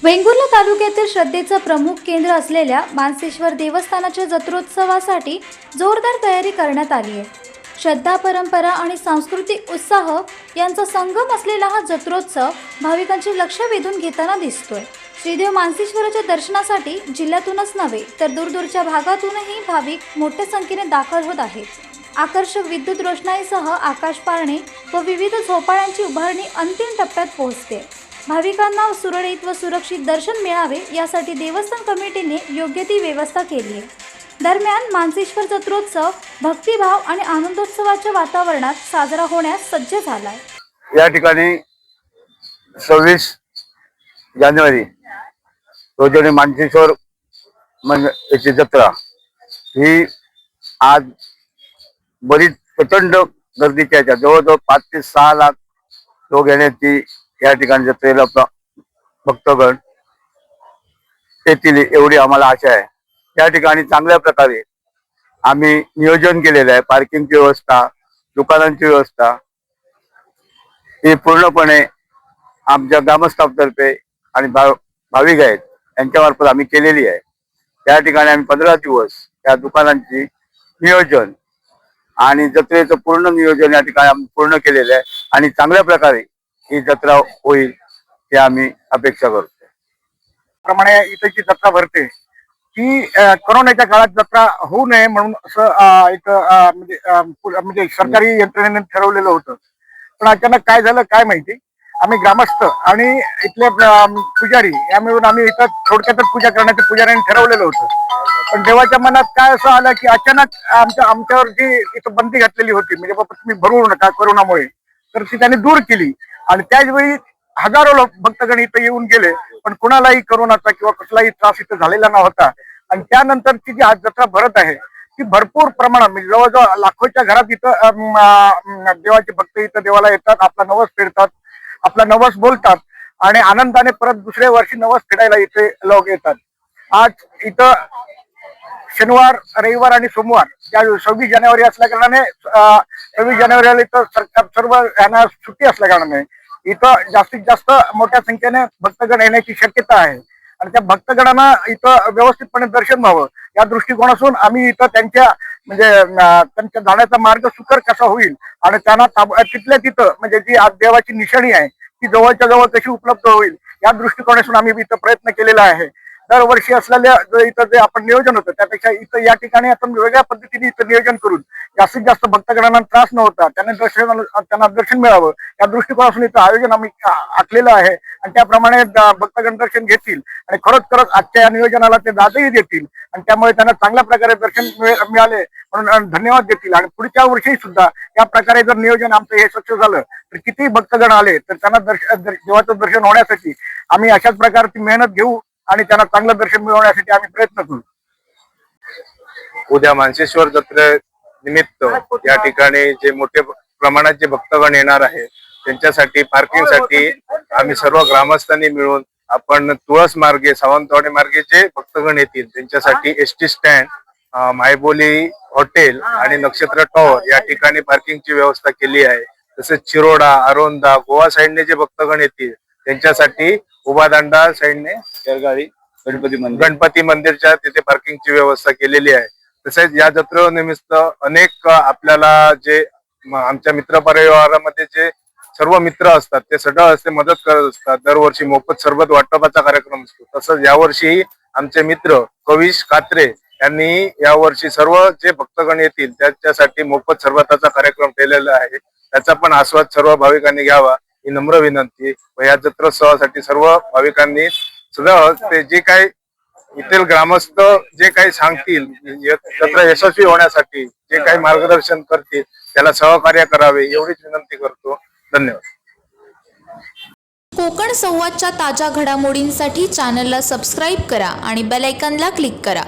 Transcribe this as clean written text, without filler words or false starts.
वेंगुर्ला तालुक्यातील श्रद्धेचं प्रमुख केंद्र असलेल्या मानसेश्वर देवस्थानाच्या जत्रोत्सवासाठी जोरदार तयारी करण्यात आली आहे। श्रद्धा, परंपरा आणि सांस्कृतिक उत्साह यांचा संगम असलेला हा जत्रोत्सव भाविकांचे लक्ष वेधून घेताना दिसतोय। श्रीदेव मानसेश्वराच्या दर्शनासाठी जिल्ह्यातूनच नव्हे तर दूरदूरच्या भागातूनही भाविक मोठ्या संख्येने दाखल होत आहेत। आकर्षक विद्युत रोषणाईसह आकाश पाळणे व विविध झोपाळ्यांची उभारणी अंतिम टप्प्यात पोहोचते। भाविकांना सुरळीत व सुरक्षित दर्शन मिळावे यासाठी देवस्थान कमिटीने योग्य ती व्यवस्था केली आहे। दरम्यान मानसेश्वर जत्रोत्सव भक्तिभाव आणि आनंदोत्सवाच्या वातावरणात साजरा होण्यास सज्ज झाला आहे। या ठिकाणी 26 जानेवारी रोजी मानसेश्वर याची जत्रा ही आज बरीच प्रचंड गर्दीची आहे। जवळजवळ 5 ते 6 लाख लोक येण्याची या ठिकाणी जत्रेला भक्तगण येतील एवढी आम्हाला आशा आहे। या ठिकाणी चांगल्या प्रकारे आम्ही नियोजन केलेलं आहे। पार्किंगची व्यवस्था, दुकानांची व्यवस्था ही पूर्णपणे आमच्या ग्रामस्थांतर्फे आणि भाविक आहेत यांच्यामार्फत आम्ही केलेली आहे। त्या ठिकाणी आम्ही 15 दिवस या दुकानांची नियोजन आणि जत्रेचं पूर्ण नियोजन या ठिकाणी आम्ही पूर्ण केलेलं आहे आणि चांगल्या प्रकारे ही जत्रा होईल हे आम्ही अपेक्षा करतो। प्रमाणे इथे जी जत्रा भरते ती कोरोनाच्या काळात जत्रा होऊ नये म्हणून असं एक म्हणजे सरकारी यंत्रणेने ठरवलेलं होतं। पण अचानक काय झालं काय माहिती, आम्ही ग्रामस्थ आणि इथले पुजारी या मिळून आम्ही इथं थोडक्यातच पूजा करण्याचं पुजाऱ्यांनी ठरवलेलं होतं। पण देवाच्या मनात काय असं आलं की अचानक आमच्यावर जी इथं बंदी घातलेली होती, म्हणजे बाबा तुम्ही भरू नका कोरोनामुळे, तर ती त्यांनी दूर केली आणि त्याचवेळी हजारो लोक भक्तगण इथं येऊन गेले, पण कुणालाही कोरोनाचा किंवा कुठलाही त्रास इथं झालेला नव्हता। आणि त्यानंतरची जी आज जत्रा भरत आहे ती भरपूर प्रमाणात म्हणजे जवळजवळ लाखोच्या घरात इथं देवाचे भक्त इथं देवाला येतात, आपला नवस फेडतात, आपला नवस बोलतात आणि आनंदाने परत दुसऱ्या वर्षी नवस फेडायला इथे लोक येतात। आज इथं शनिवार, रविवार आणि सोमवार या 26 जानेवारी असल्या कारणाने 26 जानेवारीला इथं सर्व यांना सुट्टी असल्या कारणाने इथं जास्तीत जास्त मोठ्या संख्येने भक्तगण येण्याची शक्यता आहे आणि त्या भक्तगणांना इथं व्यवस्थितपणे दर्शन व्हावं या दृष्टिकोनातून आम्ही इथं त्यांच्या म्हणजे त्यांच्या जाण्याचा मार्ग सुकर कसा होईल आणि त्यांना तिथल्या तिथं म्हणजे जी आज देवाची निशाणी आहे ती जवळच्या जवळ कशी उपलब्ध होईल या दृष्टिकोनातून आम्ही इथं प्रयत्न केलेला आहे। दरवर्षी असलेल्या इथं जे आपण नियोजन होतं त्यापेक्षा इथं या ठिकाणी आपण वेगळ्या पद्धतीने इथं नियोजन करून जास्तीत जास्त भक्तगणांना त्रास न होता त्यांना दर्शन मिळावं या दृष्टिकोनातून इथं आयोजन आम्ही आखलेलं आहे आणि त्याप्रमाणे भक्तगण दर्शन घेतील आणि खरंच आजच्या या नियोजनाला ते दादही देतील आणि त्यामुळे त्यांना चांगल्या प्रकारे दर्शन मिळाले म्हणून धन्यवाद देतील आणि पुढच्या वर्षी सुद्धा या प्रकारे जर नियोजन आमचं हे सक्सेस झालं तर कितीही भक्तगण आले तर त्यांना देवाचं दर्शन होण्यासाठी आम्ही अशाच प्रकारची मेहनत घेऊ आणि त्यांना चांगलं दर्शन मिळवण्यासाठी आम्ही प्रयत्न करू। उद्या मानसेश्वर जत्रे निमित्त या ठिकाणी जे मोठे प्रमाणात जे भक्तगण येणार आहे त्यांच्यासाठी पार्किंगसाठी आम्ही सर्व ग्रामस्थांनी मिळून आपण तुळस मार्गे, सावंतवाडी मार्गे जे भक्तगण येतील त्यांच्यासाठी एसटी स्टँड, मायबोली हॉटेल आणि नक्षत्र टॉवर या ठिकाणी पार्किंगची व्यवस्था केली आहे। तसेच चिरोडा, अरोंदा, गोवा साईडने जे भक्तगण येतील त्यांच्यासाठी उभादांडा साईडने शेरगाळी गणपती मंदिरच्या तिथे पार्किंगची व्यवस्था केलेली आहे। तसेच या जत्रेनिमित्त अनेक आपल्याला जे आमच्या मित्र परिवारामध्ये जे सर्व मित्र असतात ते सगळं असते मदत करत असतात। दरवर्षी मोफत सरबत वाटपाचा कार्यक्रम असतो। तसंच यावर्षी आमचे मित्र कविश कात्रे यांनी यावर्षी सर्व जे भक्तगण येतील त्याच्यासाठी मोफत सरबताचा कार्यक्रम केलेला आहे। त्याचा पण आस्वाद सर्व भाविकांनी घ्यावा ही नम्र विनंती व या जत्रोत्सवासाठी सर्व भाविकांनी सगळं ते जे काही येथील ग्रामस्थ जे काही सांगतील जत्रा यशस्वी होण्यासाठी जे काही मार्गदर्शन करतील त्याला सहकार्य करावे एवढीच विनंती करतो। धन्यवाद। कोकण संवादच्या ताज्या घडामोडींसाठी चॅनलला सबस्क्राईब करा आणि बेल आयकॉनला क्लिक करा।